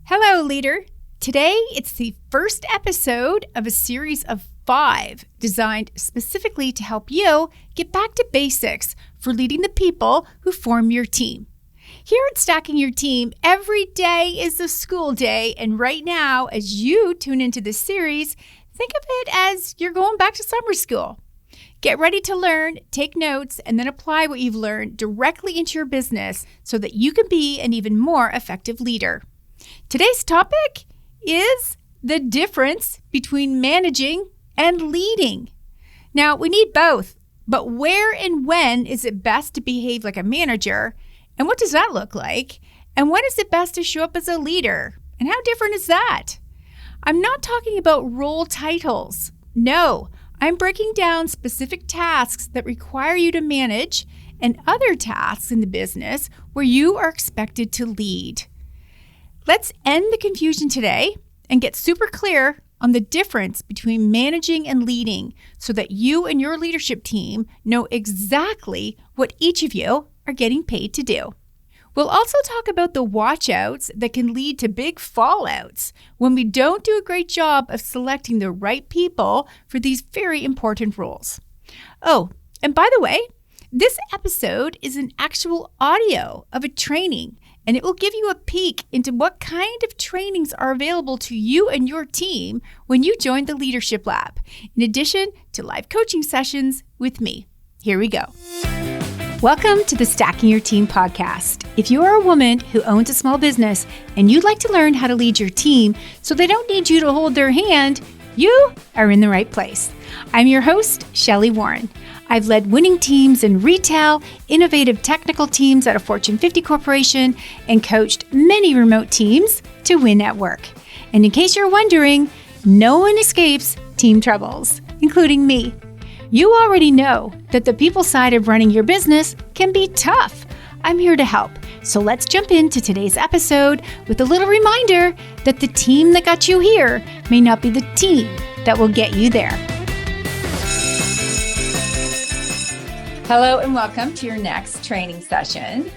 Hello, leader. Today, it's the first episode of a series of 5 designed specifically to help you get back to basics for leading the people who form your team. Here at Stacking Your Team, every day is a school day, and right now, as you tune into this series, think of it as you're going back to summer school. Get ready to learn, take notes, and then apply what you've learned directly into your business so that you can be an even more effective leader. Today's topic is the difference between managing and leading. Now, we need both, but where and when is it best to behave like a manager? And what does that look like? And when is it best to show up as a leader? And how different is that? I'm not talking about role titles. No, I'm breaking down specific tasks that require you to manage and other tasks in the business where you are expected to lead. Let's end the confusion today and get super clear on the difference between managing and leading so that you and your leadership team know exactly what each of you are getting paid to do. We'll also talk about the watchouts that can lead to big fallouts when we don't do a great job of selecting the right people for these very important roles. Oh, and by the way, this episode is an actual audio of a training, and it will give you a peek into what kind of trainings are available to you and your team when you join the Leadership Lab, in addition to live coaching sessions with me. Here we go. Welcome to the Stacking Your Team podcast. If you are a woman who owns a small business and you'd like to learn how to lead your team so they don't need you to hold their hand, you are in the right place. I'm your host, Shelli Warren. I've led winning teams in retail, innovative technical teams at a Fortune 50 corporation, and coached many remote teams to win at work. And in case you're wondering, no one escapes team troubles, including me. You already know that the people side of running your business can be tough. I'm here to help. So let's jump into today's episode with a little reminder that the team that got you here may not be the team that will get you there. Hello and welcome to your next training session.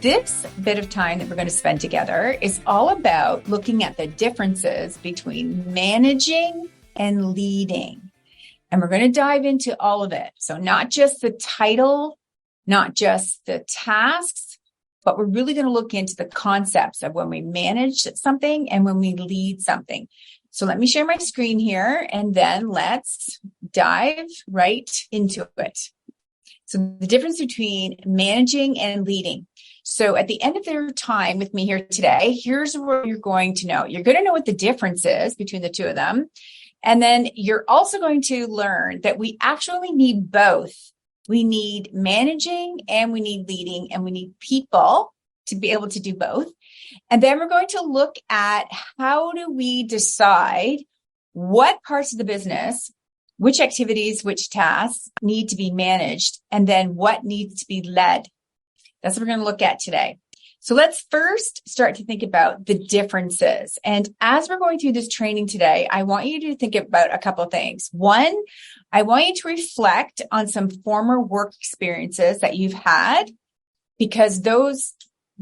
This bit of time that we're going to spend together is all about looking at the differences between managing and leading. And we're going to dive into all of it. So not just the title, not just the tasks, but we're really going to look into the concepts of when we manage something and when we lead something. So let me share my screen here and then let's dive right into it. So the difference between managing and leading. So at the end of your time with me here today, here's what you're going to know. You're going to know what the difference is between the two of them. And then you're also going to learn that we actually need both. We need managing and we need leading, and we need people to be able to do both. And then we're going to look at how do we decide what parts of the business, which activities, which tasks need to be managed, and then what needs to be led. That's what we're going to look at today. So let's first start to think about the differences. And as we're going through this training today, I want you to think about a couple of things. One, I want you to reflect on some former work experiences that you've had, because those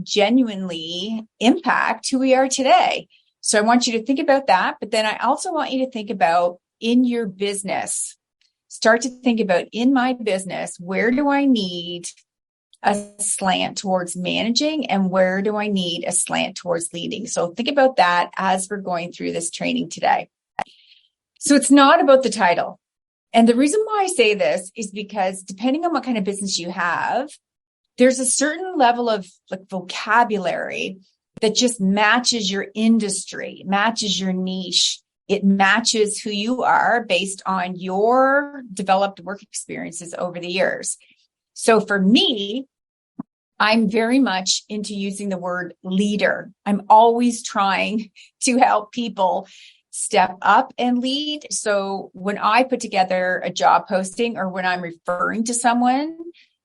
genuinely impact who we are today. So I want you to think about that. But then I also want you to think about in your business, start to think about in my business, where do I need a slant towards managing and where do I need a slant towards leading? So think about that as we're going through this training today. So it's not about the title. And the reason why I say this is because depending on what kind of business you have, there's a certain level of vocabulary that just matches your industry, matches your niche. It matches who you are based on your developed work experiences over the years. So for me, I'm very much into using the word leader. I'm always trying to help people step up and lead. So when I put together a job posting or when I'm referring to someone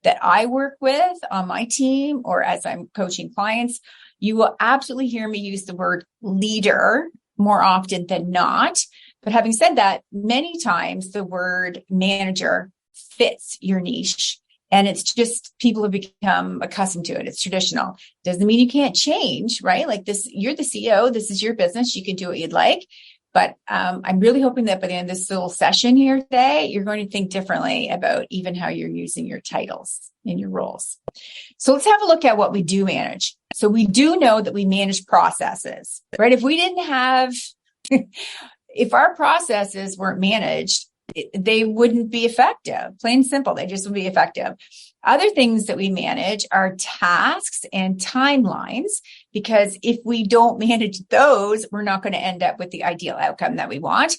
that I work with on my team or as I'm coaching clients, you will absolutely hear me use the word leader more often than not. But having said that, many times the word manager fits your niche And it's just people have become accustomed to it. It's traditional. Doesn't mean you can't change, right? Like this, you're the CEO. This is your business. You can do what you'd like. But I'm really hoping that by the end of this little session here today, you're going to think differently about even how you're using your titles in your roles. So let's have a look at what we do manage. So we do know that we manage processes, right? If we didn't have, if our processes weren't managed, they wouldn't be effective. Plain and simple. They just wouldn't be effective. Other things that we manage are tasks and timelines, because if we don't manage those, we're not going to end up with the ideal outcome that we want.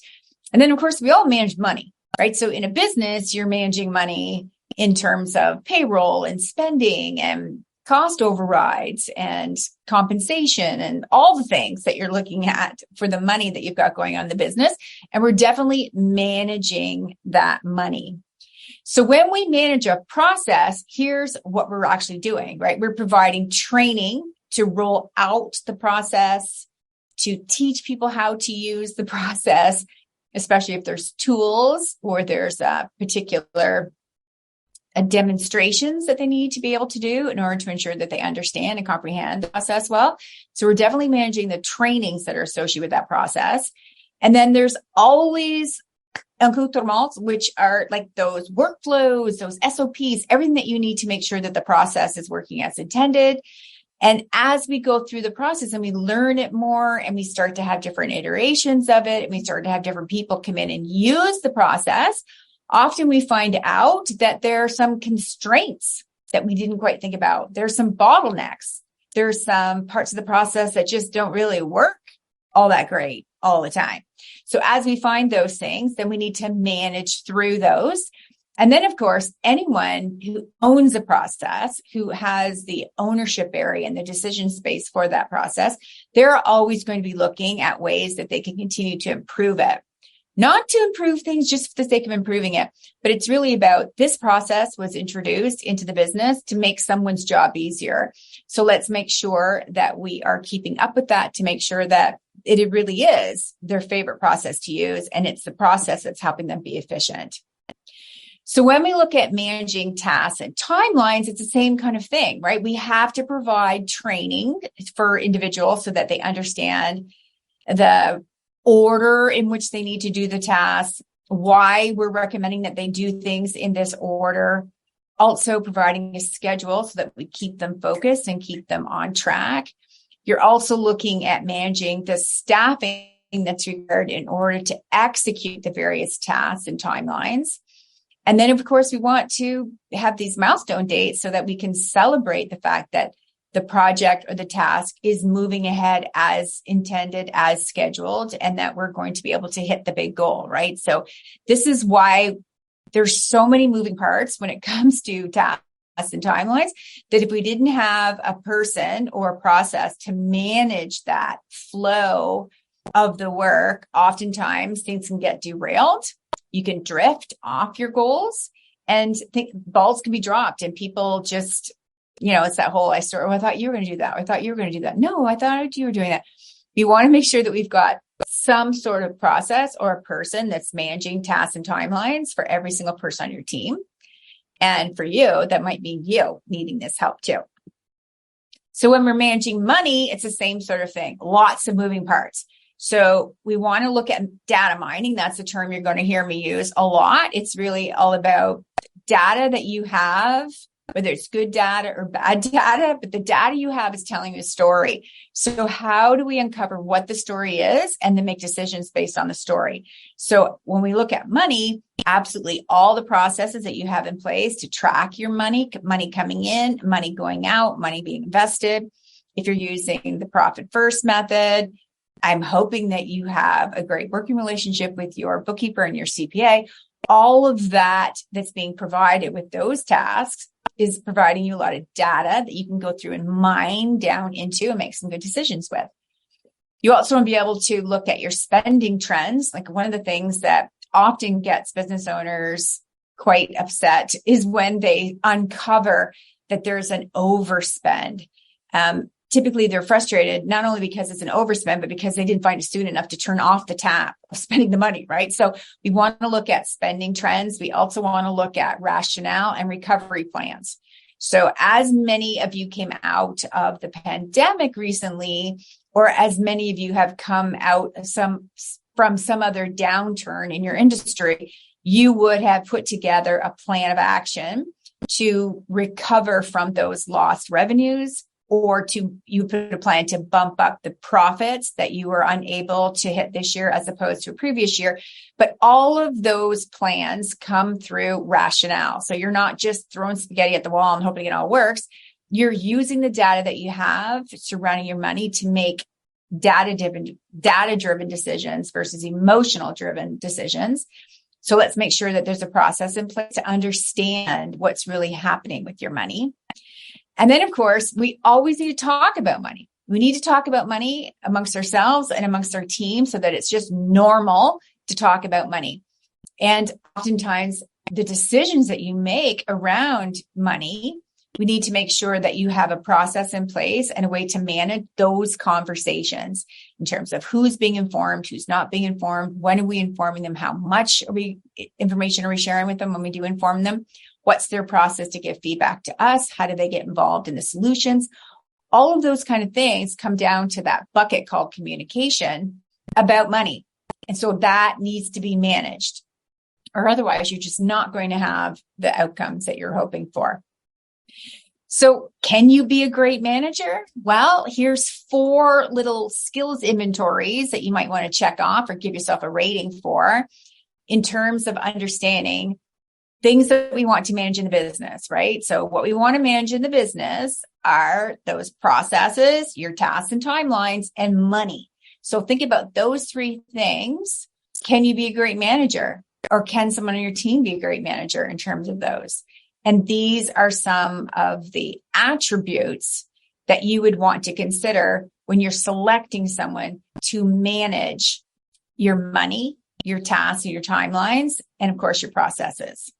And then, of course, we all manage money, right? So in a business, you're managing money in terms of payroll and spending and cost overrides and compensation and all the things that you're looking at for the money that you've got going on in the business. And we're definitely managing that money. So when we manage a process, here's what we're actually doing, right? We're providing training to roll out the process, to teach people how to use the process, especially if there's tools or there's a particular demonstrations that they need to be able to do in order to ensure that they understand and comprehend the process well. So we're definitely managing the trainings that are associated with that process. And then there's always accoutrements, which are like those workflows, those SOPs, everything that you need to make sure that the process is working as intended. And as we go through the process and we learn it more and we start to have different iterations of it, and we start to have different people come in and use the process, often we find out that there are some constraints that we didn't quite think about. There's some bottlenecks. There's some parts of the process that just don't really work all that great all the time. So as we find those things, then we need to manage through those. And then, of course, anyone who owns a process, who has the ownership area and the decision space for that process, they're always going to be looking at ways that they can continue to improve it. Not to improve things just for the sake of improving it, but it's really about this process was introduced into the business to make someone's job easier. So let's make sure that we are keeping up with that to make sure that it really is their favorite process to use, and it's the process that's helping them be efficient. So when we look at managing tasks and timelines, it's the same kind of thing, right? We have to provide training for individuals so that they understand the order in which they need to do the tasks, why we're recommending that they do things in this order, also providing a schedule so that we keep them focused and keep them on track. You're also looking at managing the staffing that's required in order to execute the various tasks and timelines. And then, of course, we want to have these milestone dates so that we can celebrate the fact that the project or the task is moving ahead as intended, as scheduled, and that we're going to be able to hit the big goal, right? So this is why there's so many moving parts when it comes to tasks and timelines, that if we didn't have a person or a process to manage that flow of the work, oftentimes things can get derailed. You can drift off your goals and balls can be dropped, and people just, it's that whole, I thought you were going to do that. I thought you were going to do that. No, I thought you were doing that. We want to make sure that we've got some sort of process or a person that's managing tasks and timelines for every single person on your team. And for you, that might be you needing this help too. So when we're managing money, it's the same sort of thing. Lots of moving parts. So we want to look at data mining. That's a term you're going to hear me use a lot. It's really all about data that you have, whether it's good data or bad data, but the data you have is telling you a story. So how do we uncover what the story is and then make decisions based on the story? So when we look at money, absolutely all the processes that you have in place to track your money coming in, money going out, money being invested. If you're using the profit first method, I'm hoping that you have a great working relationship with your bookkeeper and your CPA. All of that that's being provided with those tasks is providing you a lot of data that you can go through and mine down into and make some good decisions with. You also want to be able to look at your spending trends. Like one of the things that often gets business owners quite upset is when they uncover that there's an overspend. typically they're frustrated, not only because it's an overspend, but because they didn't find it soon enough to turn off the tap of spending the money, right? So we want to look at spending trends. We also want to look at rationale and recovery plans. So as many of you came out of the pandemic recently, or as many of you have come out from some other downturn in your industry, you would have put together a plan of action to recover from those lost revenues, or you put a plan to bump up the profits that you were unable to hit this year as opposed to a previous year. But all of those plans come through rationale. So you're not just throwing spaghetti at the wall and hoping it all works. You're using the data that you have surrounding your money to make data-driven decisions versus emotional-driven decisions. So let's make sure that there's a process in place to understand what's really happening with your money. And then, of course, we always need to talk about money. We need to talk about money amongst ourselves and amongst our team so that it's just normal to talk about money. And oftentimes, the decisions that you make around money, we need to make sure that you have a process in place and a way to manage those conversations in terms of who's being informed, who's not being informed, when are we informing them, how much information are we sharing with them when we do inform them, what's their process to give feedback to us, how do they get involved in the solutions. All of those kind of things come down to that bucket called communication about money. And so that needs to be managed, or otherwise you're just not going to have the outcomes that you're hoping for. So can you be a great manager? Well, here's 4 little skills inventories that you might want to check off or give yourself a rating for in terms of understanding things that we want to manage in the business, right? So what we want to manage in the business are those processes, your tasks and timelines, and money. So think about those 3 things. Can you be a great manager? Or can someone on your team be a great manager in terms of those? And these are some of the attributes that you would want to consider when you're selecting someone to manage your money, your tasks, your timelines, and of course, your processes.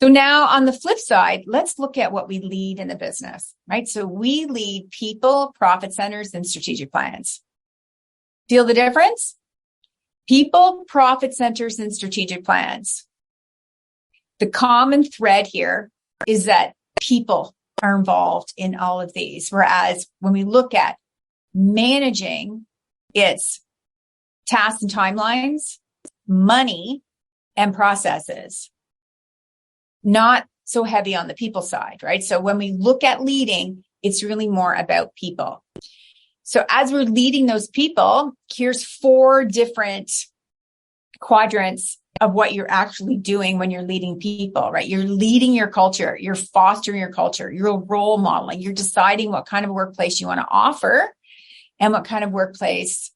So now on the flip side, let's look at what we lead in the business, right? So we lead people, profit centers, and strategic plans. Feel the difference? People, profit centers, and strategic plans. The common thread here is that people are involved in all of these. Whereas when we look at managing, it's tasks and timelines, money, and processes. Not so heavy on the people side, right? So when we look at leading, it's really more about people. So as we're leading those people, here's 4 different quadrants of what you're actually doing when you're leading people, right? You're leading your culture. You're fostering your culture. You're role modeling. You're deciding what kind of workplace you want to offer and what kind of workplace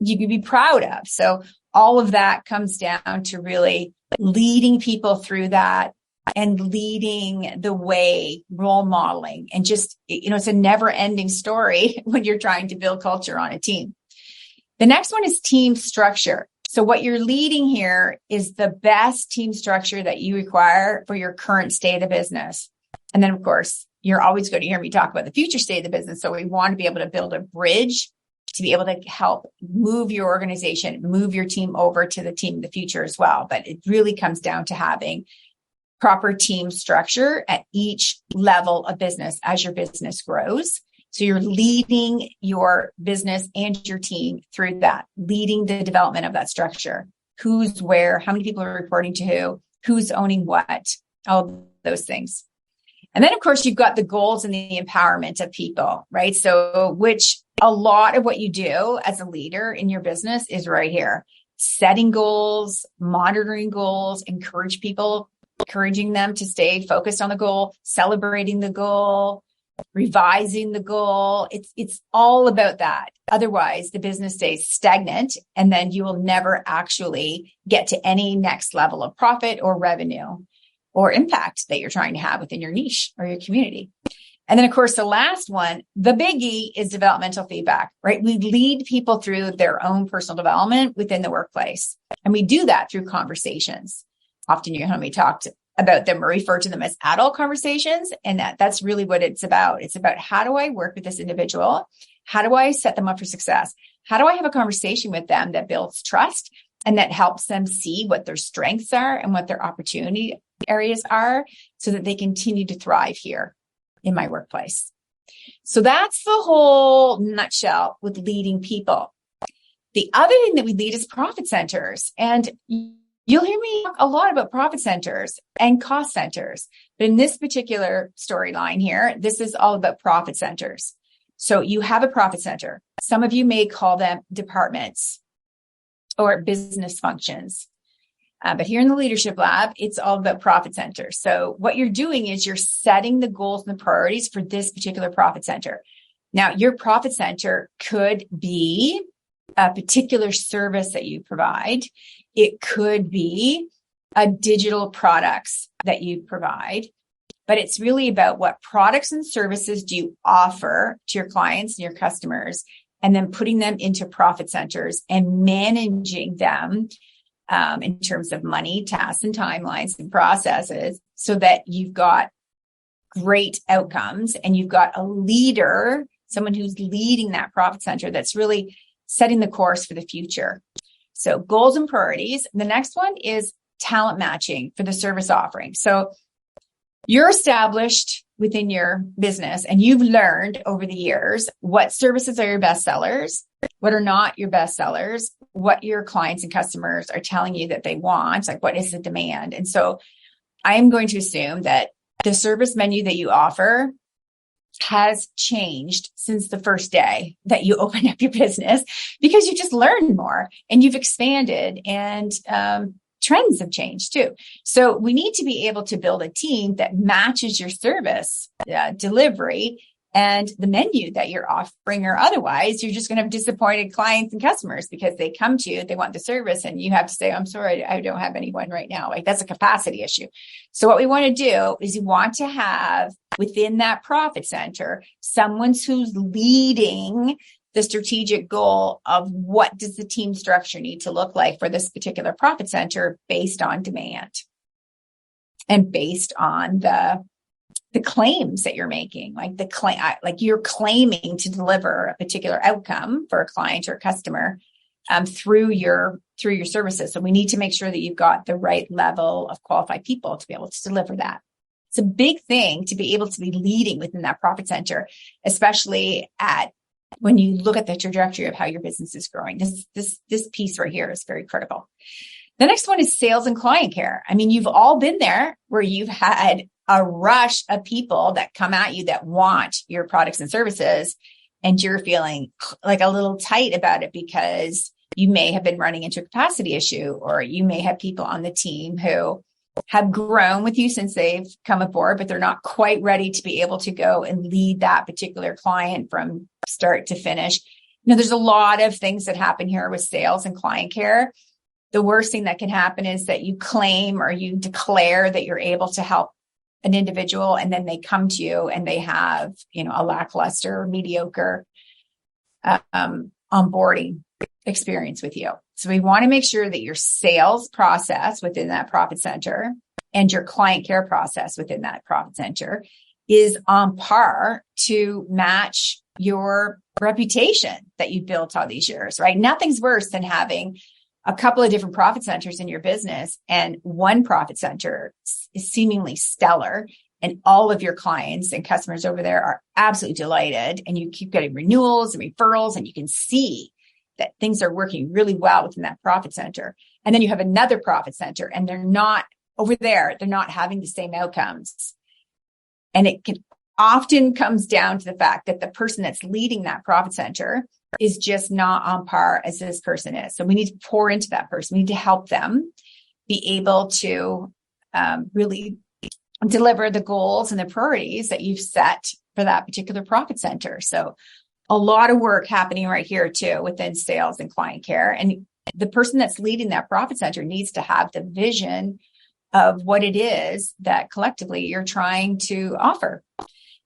you can be proud of. So all of that comes down to really leading people through that and leading the way, role modeling, and just, it's a never ending story when you're trying to build culture on a team. The next one is team structure. So what you're leading here is the best team structure that you require for your current state of business. And then, of course, you're always going to hear me talk about the future state of the business. So we want to be able to build a bridge to be able to help move your organization, move your team over to the team of the future as well. But it really comes down to having proper team structure at each level of business as your business grows. So you're leading your business and your team through that, leading the development of that structure. Who's where, how many people are reporting to who's owning what, all those things. And then, of course, you've got the goals and the empowerment of people, right? So which a lot of what you do as a leader in your business is right here. Setting goals, monitoring goals, encouraging them to stay focused on the goal, celebrating the goal, revising the goal. It's all about that. Otherwise, the business stays stagnant, and then you will never actually get to any next level of profit or revenue or impact that you're trying to have within your niche or your community. And then, of course, the last one, the biggie, is developmental feedback, right? We lead people through their own personal development within the workplace. And we do that through conversations. Often you hear me talk about them or refer to them as adult conversations. And that's really what it's about. It's about, how do I work with this individual? How do I set them up for success? How do I have a conversation with them that builds trust and that helps them see what their strengths are and what their opportunity areas are so that they continue to thrive here in my workplace? So that's the whole nutshell with leading people. The other thing that we lead is profit centers. And you'll hear me talk a lot about profit centers and cost centers. But in this particular storyline here, this is all about profit centers. So you have a profit center. Some of you may call them departments or business functions. But here in the Leadership Lab, it's all about profit centers. So what you're doing is you're setting the goals and the priorities for this particular profit center. Now, your profit center could be a particular service that you provide. It could be a digital products that you provide, but it's really about what products and services do you offer to your clients and your customers, and then putting them into profit centers and managing them in terms of money, tasks, and timelines and processes so that you've got great outcomes and you've got a leader, someone who's leading that profit center that's really setting the course for the future. So goals and priorities. The next one is talent matching for the service offering. So you're established within your business and you've learned over the years what services are your best sellers, what are not your best sellers, what your clients and customers are telling you that they want, like what is the demand. And so I am going to assume that the service menu that you offer has changed since the first day that you opened up your business, because you just learned more and you've expanded, and trends have changed too. So we need to be able to build a team that matches your service delivery and the menu that you're offering, or otherwise you're just going to have disappointed clients and customers because they come to you, they want the service, and you have to say, I'm sorry, I don't have anyone right now. Like, that's a capacity issue. So what we want to do is you want to have within that profit center someone who's leading the strategic goal of what does the team structure need to look like for this particular profit center based on demand and based on the claims that you're making, like you're claiming to deliver a particular outcome for a client or a customer through your services. So we need to make sure that you've got the right level of qualified people to be able to deliver that. It's a big thing to be able to be leading within that profit center, especially when you look at the trajectory of how your business is growing. This piece right here is very critical. The next one is sales and client care. I mean, you've all been there where you've had a rush of people that come at you that want your products and services, and you're feeling like a little tight about it because you may have been running into a capacity issue, or you may have people on the team who have grown with you since they've come aboard, but they're not quite ready to be able to go and lead that particular client from start to finish. There's a lot of things that happen here with sales and client care. The worst thing that can happen is that you claim or you declare that you're able to help an individual, and then they come to you and they have, a lackluster or mediocre onboarding experience with you. So we want to make sure that your sales process within that profit center and your client care process within that profit center is on par to match your reputation that you built all these years, right? Nothing's worse than having a couple of different profit centers in your business, and one profit center is seemingly stellar, and all of your clients and customers over there are absolutely delighted, and you keep getting renewals and referrals, and you can see that things are working really well within that profit center. And then you have another profit center, and they're not having the same outcomes. And it can often comes down to the fact that the person that's leading that profit center is just not on par as this person is. So we need to pour into that person. We need to help them be able to really deliver the goals and the priorities that you've set for that particular profit center. So a lot of work happening right here too within sales and client care. And the person that's leading that profit center needs to have the vision of what it is that collectively you're trying to offer.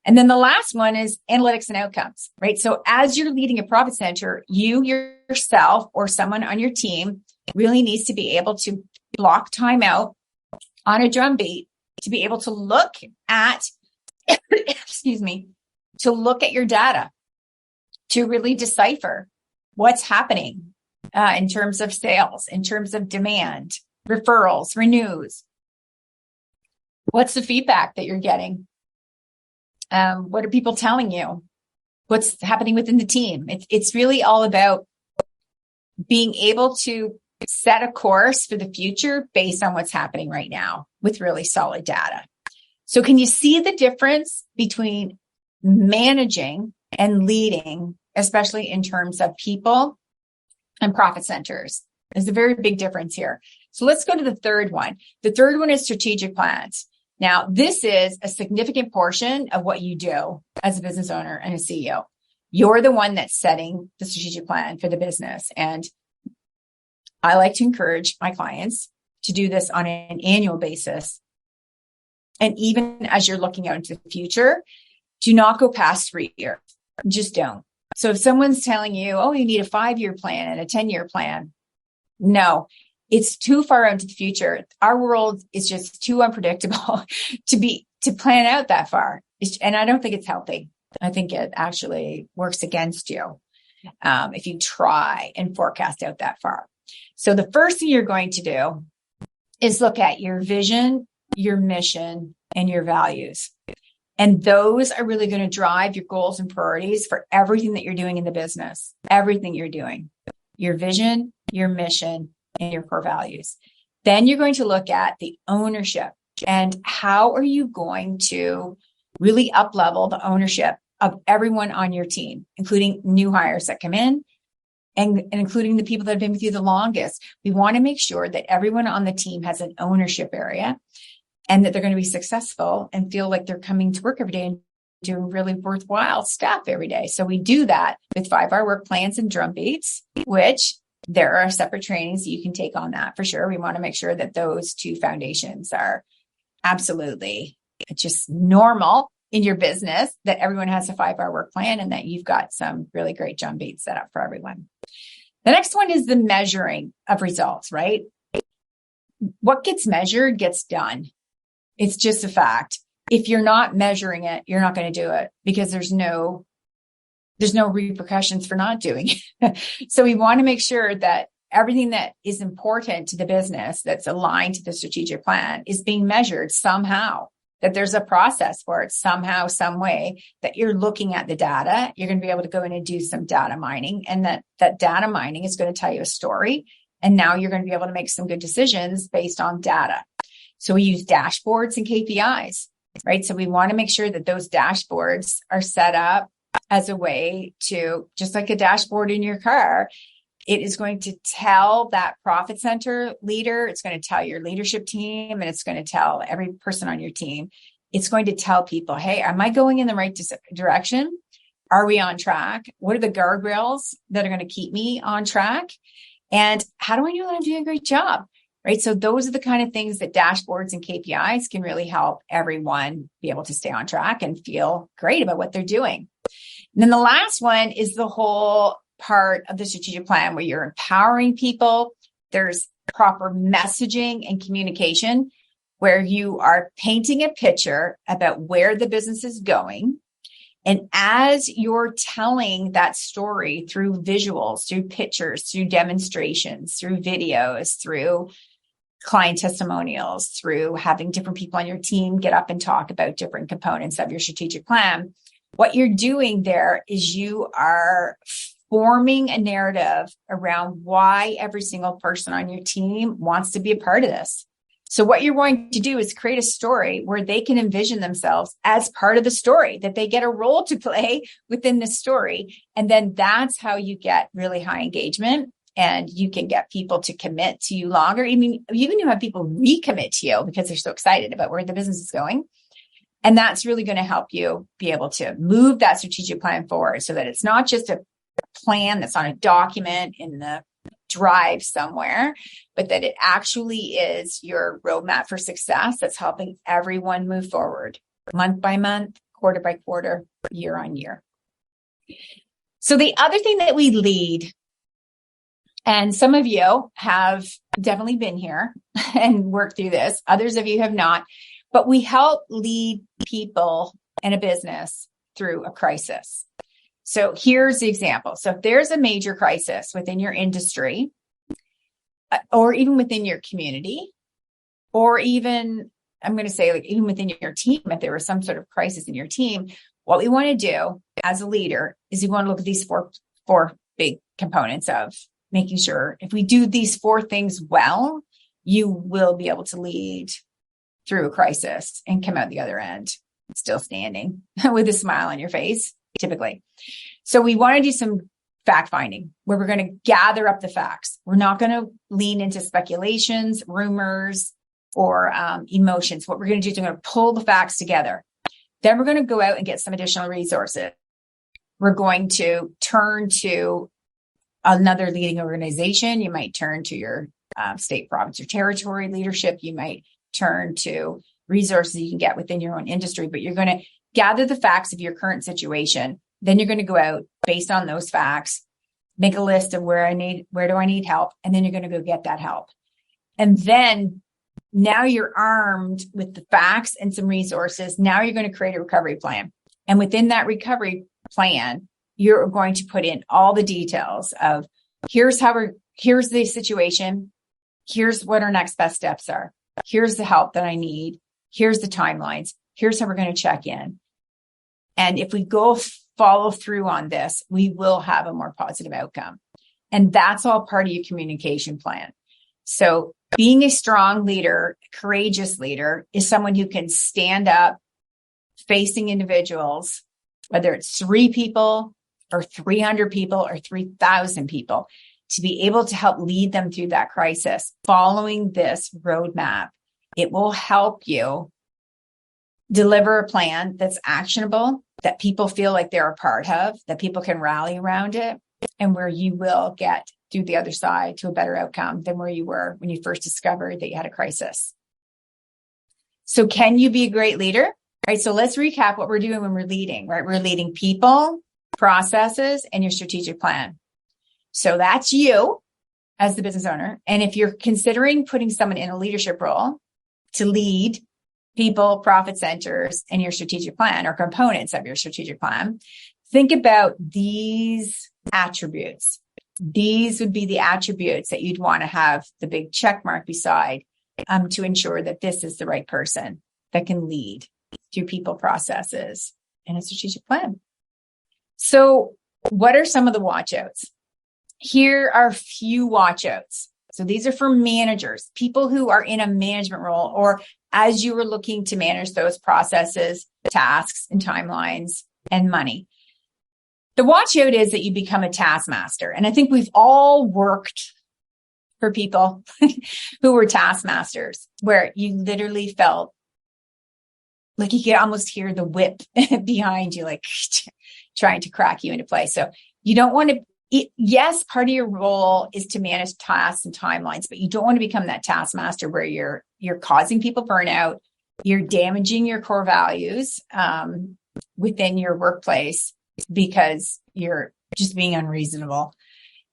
And then the last one is analytics and outcomes, right? So as you're leading a profit center, you yourself or someone on your team really needs to be able to block time out on a drumbeat to be able to look at, excuse me, to look at your data, to really decipher what's happening in terms of sales, in terms of demand, referrals, renews. What's the feedback that you're getting? What are people telling you? What's happening within the team? It's really all about being able to set a course for the future based on what's happening right now with really solid data. So can you see the difference between managing and leading, especially in terms of people and profit centers? There's a very big difference here. So let's go to the third one. The third one is strategic plans. Now, this is a significant portion of what you do as a business owner and a CEO. You're the one that's setting the strategic plan for the business. And I like to encourage my clients to do this on an annual basis. And even as you're looking out into the future, do not go past 3 years. Just don't. So if someone's telling you, oh, you need a 5-year plan and a 10-year plan, no, it's too far out into the future. Our world is just too unpredictable to plan out that far. And I don't think it's healthy. I think it actually works against you if you try and forecast out that far. So the first thing you're going to do is look at your vision, your mission, and your values. And those are really going to drive your goals and priorities for everything that you're doing in the business, everything you're doing, your vision, your mission, and your core values. Then you're going to look at the ownership and how are you going to really up-level the ownership of everyone on your team, including new hires that come in and including the people that have been with you the longest. We want to make sure that everyone on the team has an ownership area and that they're going to be successful and feel like they're coming to work every day and doing really worthwhile stuff every day. So we do that with 5-hour work plans and drum beats, which there are separate trainings that you can take on that for sure. We want to make sure that those two foundations are absolutely just normal in your business, that everyone has a 5-hour work plan and that you've got some really great drum beats set up for everyone. The next one is the measuring of results, right? What gets measured gets done. It's just a fact. If you're not measuring it, you're not going to do it because there's no repercussions for not doing it. So we want to make sure that everything that is important to the business that's aligned to the strategic plan is being measured somehow, that there's a process for it somehow, some way, that you're looking at the data. You're going to be able to go in and do some data mining, and that data mining is going to tell you a story. And now you're going to be able to make some good decisions based on data. So we use dashboards and KPIs, right? So we want to make sure that those dashboards are set up as a way to, just like a dashboard in your car, it is going to tell that profit center leader, it's going to tell your leadership team, and it's going to tell every person on your team. It's going to tell people, hey, am I going in the right direction? Are we on track? What are the guardrails that are going to keep me on track? And how do I know that I'm doing a great job? Right? So those are the kind of things that dashboards and KPIs can really help everyone be able to stay on track and feel great about what they're doing. And then the last one is the whole part of the strategic plan where you're empowering people. There's proper messaging and communication where you are painting a picture about where the business is going. And as you're telling that story through visuals, through pictures, through demonstrations, through videos, through client testimonials, through having different people on your team get up and talk about different components of your strategic plan, what you're doing there is you are forming a narrative around why every single person on your team wants to be a part of this. So what you're going to do is create a story where they can envision themselves as part of the story, that they get a role to play within the story. And then that's how you get really high engagement, and you can get people to commit to you longer. Even you have people recommit to you because they're so excited about where the business is going. And that's really going to help you be able to move that strategic plan forward so that it's not just a plan that's on a document in the drive somewhere, but that it actually is your roadmap for success that's helping everyone move forward month by month, quarter by quarter, year on year. So the other thing that we lead, and some of you have definitely been here and worked through this, others of you have not, but we help lead people and a business through a crisis. So here's the example. So if there's a major crisis within your industry, or even within your community, or even, I'm going to say, like, even within your team, if there was some sort of crisis in your team, what we want to do as a leader is we want to look at these four big components of making sure if we do these four things well, you will be able to lead through a crisis and come out the other end still standing with a smile on your face, typically. So we want to do some fact finding where we're going to gather up the facts. We're not going to lean into speculations, rumors, or emotions. What we're going to do is we're going to pull the facts together. Then we're going to go out and get some additional resources. We're going to turn to another leading organization. You might turn to your state, province, or territory leadership. You might turn to resources you can get within your own industry, but you're going to gather the facts of your current situation. Then you're going to go out based on those facts, make a list of where do I need help? And then you're going to go get that help. And then now you're armed with the facts and some resources. Now you're going to create a recovery plan. And within that recovery plan, you're going to put in all the details of here's the situation. Here's what our next best steps are. Here's the help that I need. Here's the timelines. Here's how we're going to check in. And if we follow through on this, we will have a more positive outcome. And that's all part of your communication plan. So being a strong leader, courageous leader, is someone who can stand up facing individuals, whether it's 3 people or 300 people or 3,000 people, to be able to help lead them through that crisis. Following this roadmap, it will help you deliver a plan that's actionable, that people feel like they're a part of, that people can rally around it, and where you will get through the other side to a better outcome than where you were when you first discovered that you had a crisis. So can you be a great leader? Right. So let's recap what we're doing when we're leading, right? We're leading people, processes, and your strategic plan. So that's you as the business owner. And if you're considering putting someone in a leadership role to lead people, profit centers, and your strategic plan or components of your strategic plan, think about these attributes. These would be the attributes that you'd want to have the big check mark beside to ensure that this is the right person that can lead through people, processes, and a strategic plan. So what are some of the watchouts? Here are a few watchouts. So these are for managers, people who are in a management role, or as you were looking to manage those processes, tasks, and timelines and money. The watchout is that you become a taskmaster. And I think we've all worked for people who were taskmasters, where you literally felt like you could almost hear the whip behind you, like trying to crack you into place. So you don't want to, yes, part of your role is to manage tasks and timelines, but you don't want to become that taskmaster where you're causing people burnout, you're damaging your core values within your workplace because you're just being unreasonable.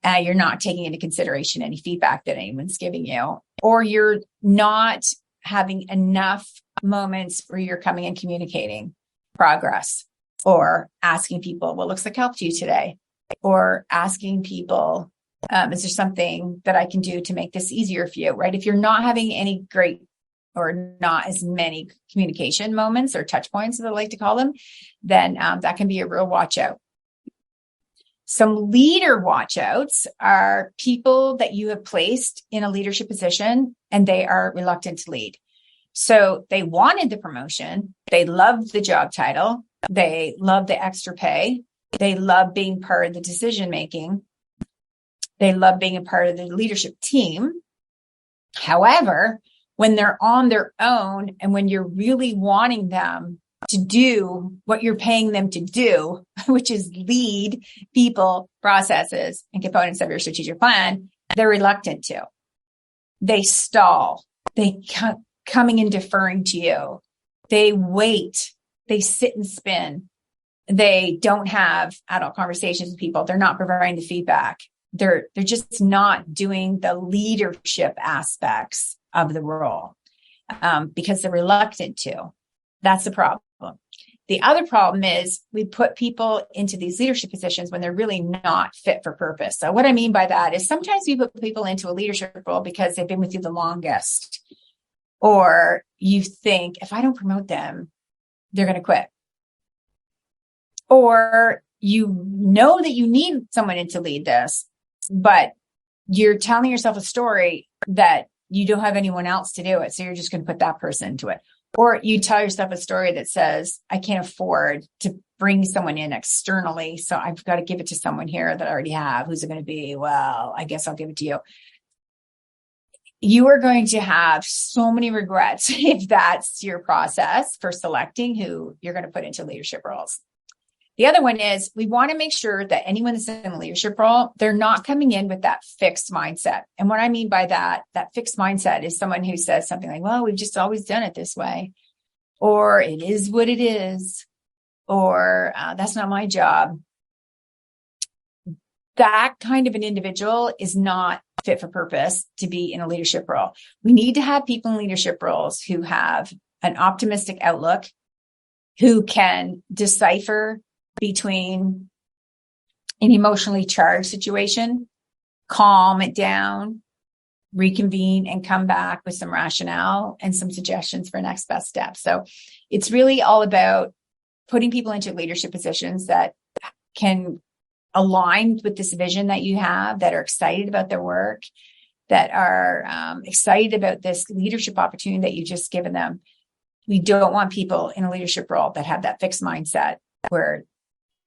You're not taking into consideration any feedback that anyone's giving you, or you're not having enough moments where you're coming and communicating progress, or asking people, what looks like helped you today? Or asking people, is there something that I can do to make this easier for you, right? If you're not having any great or not as many communication moments or touch points, as I like to call them, then that can be a real watch out. Some leader watchouts are people that you have placed in a leadership position and they are reluctant to lead. So they wanted the promotion. They loved the job title. They love the extra pay. They love being part of the decision making. They love being a part of the leadership team. However, when they're on their own and when you're really wanting them to do what you're paying them to do, which is lead people, processes, and components of your strategic plan, they're reluctant to. They stall. They coming and deferring to you. They wait. They sit and spin. They don't have adult conversations with people. They're not providing the feedback. They're just not doing the leadership aspects of the role. because they're reluctant to. That's the problem. The other problem is we put people into these leadership positions when they're really not fit for purpose. So what I mean by that is sometimes we put people into a leadership role because they've been with you the longest, or you think if I don't promote them, they're going to quit. Or you know that you need someone in to lead this, but you're telling yourself a story that you don't have anyone else to do it. So you're just going to put that person into it. Or you tell yourself a story that says, I can't afford to bring someone in externally. So I've got to give it to someone here that I already have. Who's it going to be? Well, I guess I'll give it to you. You are going to have so many regrets if that's your process for selecting who you're going to put into leadership roles. The other one is we want to make sure that anyone that's in a leadership role, they're not coming in with that fixed mindset. And what I mean by that fixed mindset is someone who says something like, well, we've just always done it this way, or it is what it is, or that's not my job. That kind of an individual is not fit for purpose to be in a leadership role. We need to have people in leadership roles who have an optimistic outlook, who can decipher between an emotionally charged situation, calm it down, reconvene, and come back with some rationale and some suggestions for next best steps. So it's really all about putting people into leadership positions that can align with this vision that you have, that are excited about their work, that are excited about this leadership opportunity that you've just given them. We don't want people in a leadership role that have that fixed mindset where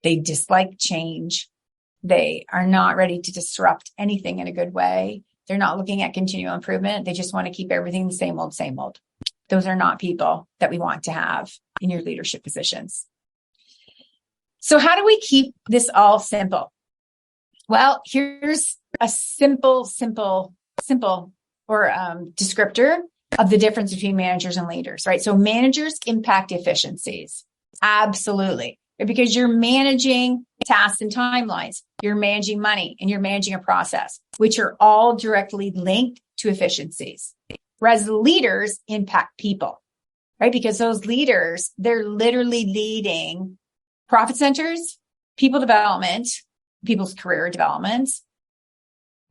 they dislike change. They are not ready to disrupt anything in a good way. They're not looking at continual improvement. They just want to keep everything the same old, same old. Those are not people that we want to have in your leadership positions. So how do we keep this all simple? Well, here's a simple descriptor of the difference between managers and leaders, right? So managers impact efficiencies. Absolutely. Because you're managing tasks and timelines, you're managing money, and you're managing a process, which are all directly linked to efficiencies. Whereas leaders impact people, right? Because those leaders, they're literally leading profit centers, people development, people's career development,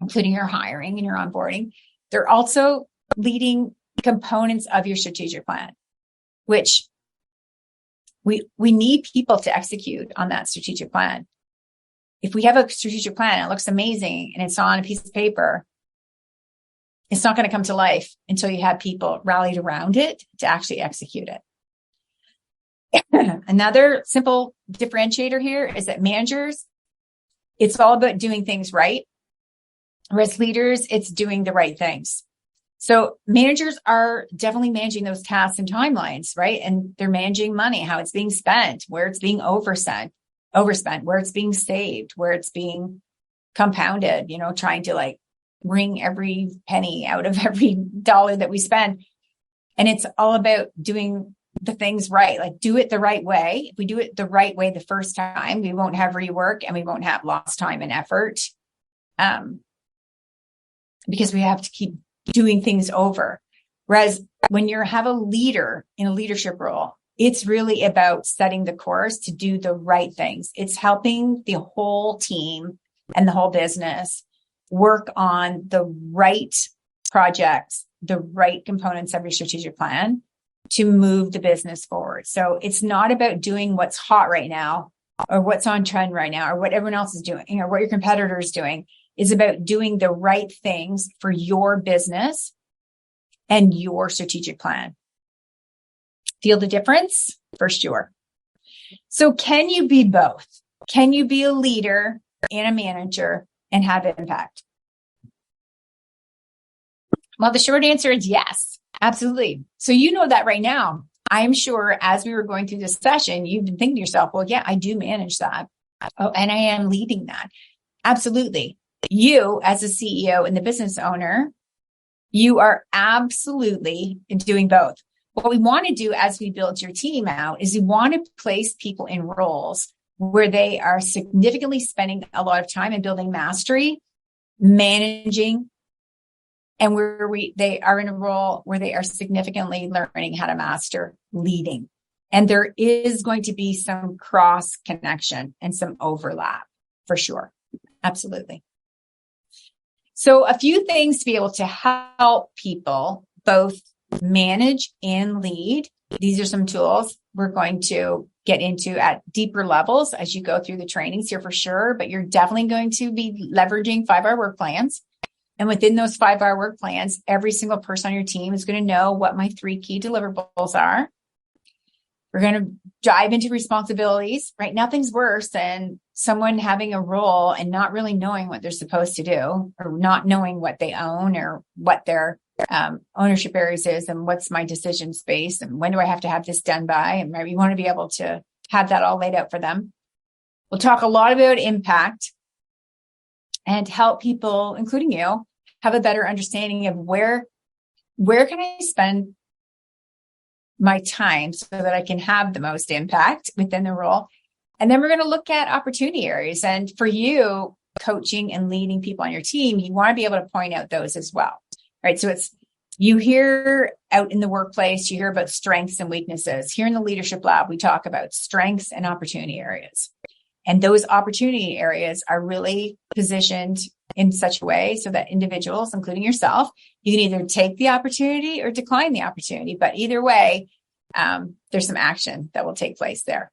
including your hiring and your onboarding. They're also leading components of your strategic plan, which we need people to execute on that strategic plan. If we have a strategic plan, it looks amazing, and it's on a piece of paper, it's not going to come to life until you have people rallied around it to actually execute it. Another simple differentiator here is that managers, it's all about doing things right. Whereas leaders, it's doing the right things. So managers are definitely managing those tasks and timelines, right? And they're managing money, how it's being spent, where it's being overspent, where it's being saved, where it's being compounded, trying to wring every penny out of every dollar that we spend. And it's all about doing the things right, do it the right way. If we do it the right way the first time, we won't have rework and we won't have lost time and effort. Because we have to keep doing things over. Whereas when you have a leader in a leadership role, it's really about setting the course to do the right things. It's helping the whole team and the whole business work on the right projects, the right components of your strategic plan to move the business forward. So it's not about doing what's hot right now or what's on trend right now or what everyone else is doing or what your competitor is doing. It's about doing the right things for your business and your strategic plan. Feel the difference? For sure. So can you be both? Can you be a leader and a manager and have impact? Well, the short answer is yes, absolutely. So you know that right now. I'm sure as we were going through this session, you've been thinking to yourself, well, yeah, I do manage that. Oh, and I am leading that. Absolutely. You as a CEO and the business owner, you are absolutely doing both. What we want to do as we build your team out is we want to place people in roles where they are significantly spending a lot of time in building mastery, managing, and they are in a role where they are significantly learning how to master leading. And there is going to be some cross connection and some overlap for sure. Absolutely. So a few things to be able to help people both manage and lead. These are some tools we're going to get into at deeper levels as you go through the trainings here for sure, but you're definitely going to be leveraging 5-hour work plans. And within those 5-hour work plans, every single person on your team is going to know what my 3 key deliverables are. We're going to dive into responsibilities, right? Nothing's worse than someone having a role and not really knowing what they're supposed to do, or not knowing what they own or what their ownership areas is, and what's my decision space, and when do I have to have this done by, and maybe you want to be able to have that all laid out for them. We'll talk a lot about impact and help people, including you, have a better understanding of where can I spend my time so that I can have the most impact within the role. And then we're going to look at opportunity areas. And for you, coaching and leading people on your team, you want to be able to point out those as well, right? So you hear out in the workplace, you hear about strengths and weaknesses. Here in the Leadership Lab, we talk about strengths and opportunity areas. And those opportunity areas are really positioned in such a way so that individuals, including yourself, you can either take the opportunity or decline the opportunity. But either way, there's some action that will take place there.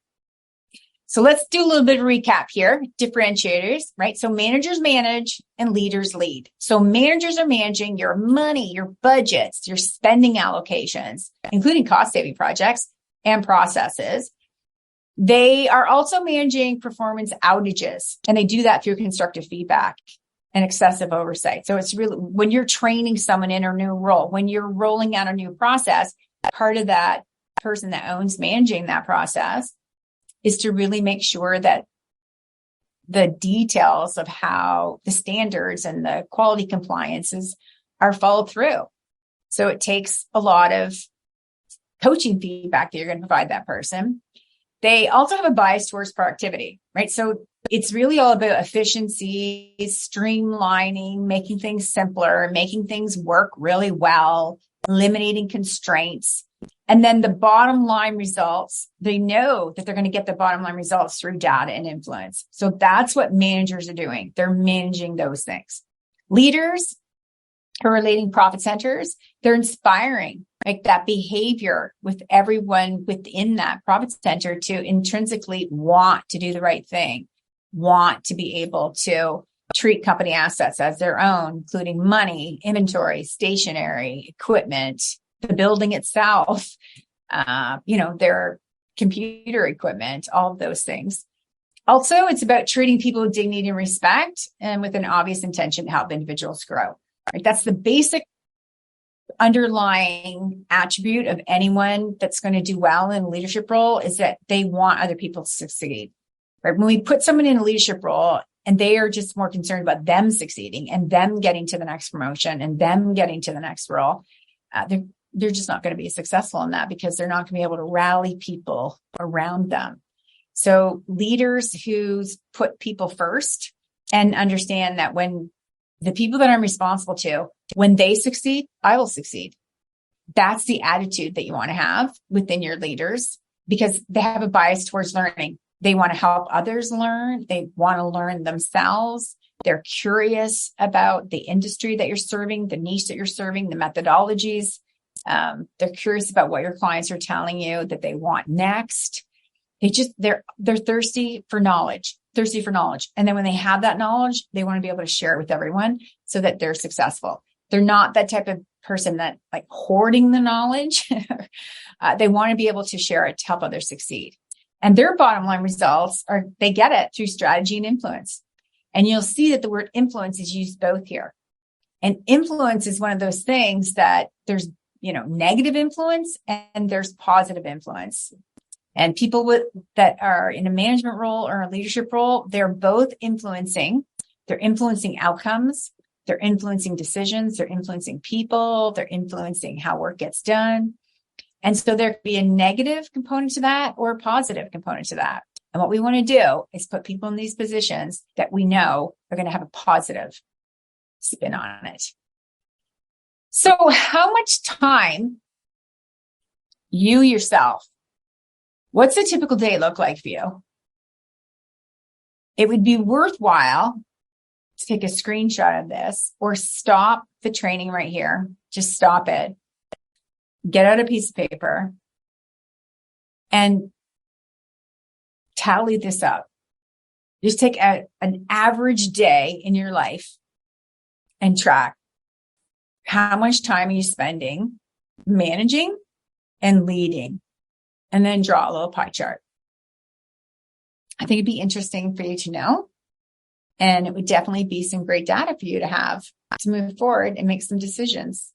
So let's do a little bit of recap here. Differentiators, right? So managers manage and leaders lead. So managers are managing your money, your budgets, your spending allocations, including cost-saving projects and processes. They are also managing performance outages, and they do that through constructive feedback and excessive oversight. So it's really, when you're training someone in a new role, when you're rolling out a new process, part of that person that owns managing that process is to really make sure that the details of how the standards and the quality compliances are followed through. So it takes a lot of coaching feedback that you're going to provide that person. They also have a bias towards productivity, right? So it's really all about efficiency, streamlining, making things simpler, making things work really well, eliminating constraints. And then the bottom line results, they know that they're going to get the bottom line results through data and influence. So that's what managers are doing. They're managing those things. Leaders who are leading profit centers, they're inspiring like that behavior with everyone within that profit center to intrinsically want to do the right thing, want to be able to treat company assets as their own, including money, inventory, stationery, equipment, the building itself, their computer equipment, all of those things. Also, it's about treating people with dignity and respect and with an obvious intention to help individuals grow. Right? That's the basic underlying attribute of anyone that's going to do well in a leadership role, is that they want other people to succeed. Right? When we put someone in a leadership role and they are just more concerned about them succeeding and them getting to the next promotion and them getting to the next role, they're just not going to be successful in that, because they're not going to be able to rally people around them. So leaders who put people first and understand that when the people that I'm responsible to, when they succeed, I will succeed. That's the attitude that you want to have within your leaders, because they have a bias towards learning. They want to help others learn. They want to learn themselves. They're curious about the industry that you're serving, the niche that you're serving, the methodologies. They're curious about what your clients are telling you that they want next. They're thirsty for knowledge. And then when they have that knowledge, they want to be able to share it with everyone so that they're successful. They're not that type of person that like hoarding the knowledge. They want to be able to share it to help others succeed. And their bottom line results are, they get it through strategy and influence. And you'll see that the word influence is used both here. And influence is one of those things that there's, negative influence and there's positive influence. And people that are in a management role or a leadership role, they're both influencing. They're influencing outcomes. They're influencing decisions. They're influencing people. They're influencing how work gets done. And so there could be a negative component to that or a positive component to that. And what we want to do is put people in these positions that we know are going to have a positive spin on it. So how much time you yourself, what's a typical day look like for you? It would be worthwhile to take a screenshot of this or stop the training right here. Just stop it. Get out a piece of paper and tally this up. Just take an average day in your life and track how much time are you spending managing and leading, and then draw a little pie chart. I think it'd be interesting for you to know, and it would definitely be some great data for you to have to move forward and make some decisions.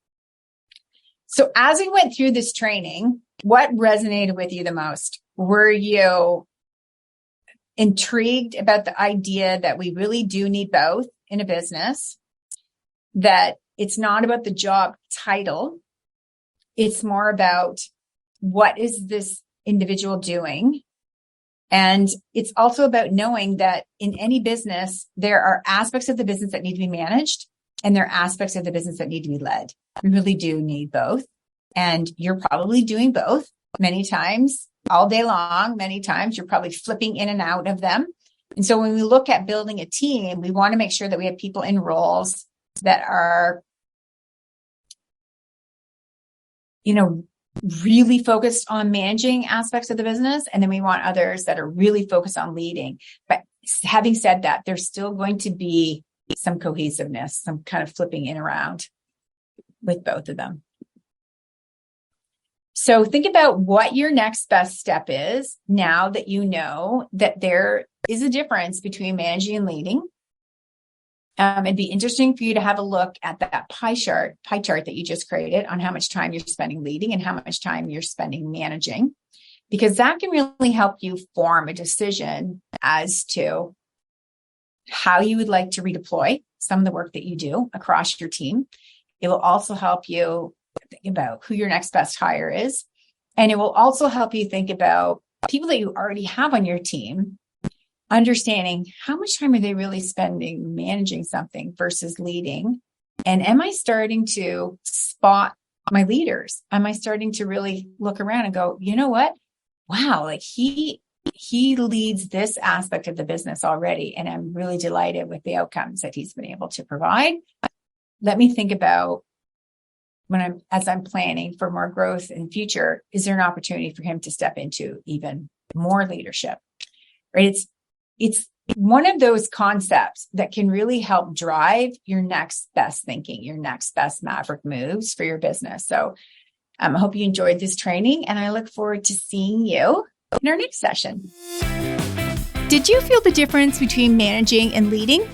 So as we went through this training, what resonated with you the most? Were you intrigued about the idea that we really do need both in a business, that it's not about the job title, it's more about what is this individual doing? And it's also about knowing that in any business, there are aspects of the business that need to be managed and there are aspects of the business that need to be led. We really do need both. And you're probably doing both many times all day long. Many times you're probably flipping in and out of them. And so when we look at building a team, we want to make sure that we have people in roles that are, really focused on managing aspects of the business. And then we want others that are really focused on leading. But having said that, there's still going to be some cohesiveness, some kind of flipping in around with both of them. So think about what your next best step is now that you know that there is a difference between managing and leading. It'd be interesting for you to have a look at that pie chart that you just created on how much time you're spending leading and how much time you're spending managing, because that can really help you form a decision as to how you would like to redeploy some of the work that you do across your team. It will also help you think about who your next best hire is. And it will also help you think about people that you already have on your team, understanding how much time are they really spending managing something versus leading? And am I starting to spot my leaders? Am I starting to really look around and go, you know what? Wow, like he leads this aspect of the business already. And I'm really delighted with the outcomes that he's been able to provide. Let me think about as I'm planning for more growth in future, is there an opportunity for him to step into even more leadership? Right? It's one of those concepts that can really help drive your next best thinking, your next best maverick moves for your business. So I hope you enjoyed this training, and I look forward to seeing you in our next session. Did you feel the difference between managing and leading?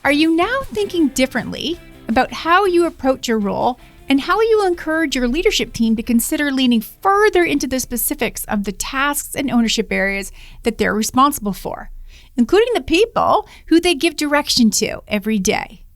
Are you now thinking differently about how you approach your role and how you will encourage your leadership team to consider leaning further into the specifics of the tasks and ownership areas that they're responsible for, including the people who they give direction to every day?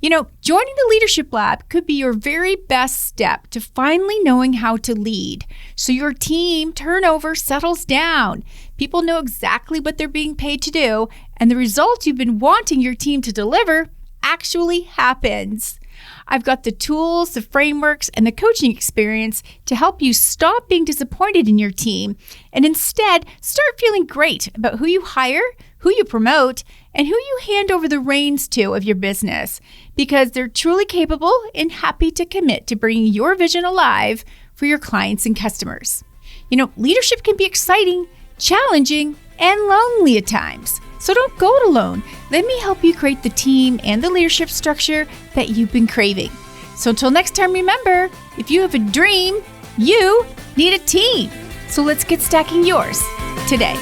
Joining the Leadership Lab could be your very best step to finally knowing how to lead, so your team turnover settles down, people know exactly what they're being paid to do, and the results you've been wanting your team to deliver actually happens. I've got the tools, the frameworks, and the coaching experience to help you stop being disappointed in your team and instead start feeling great about who you hire, who you promote, and who you hand over the reins to of your business, because they're truly capable and happy to commit to bringing your vision alive for your clients and customers. Leadership can be exciting, challenging, and lonely at times. So don't go it alone. Let me help you create the team and the leadership structure that you've been craving. So until next time, remember, if you have a dream, you need a team. So let's get stacking yours today.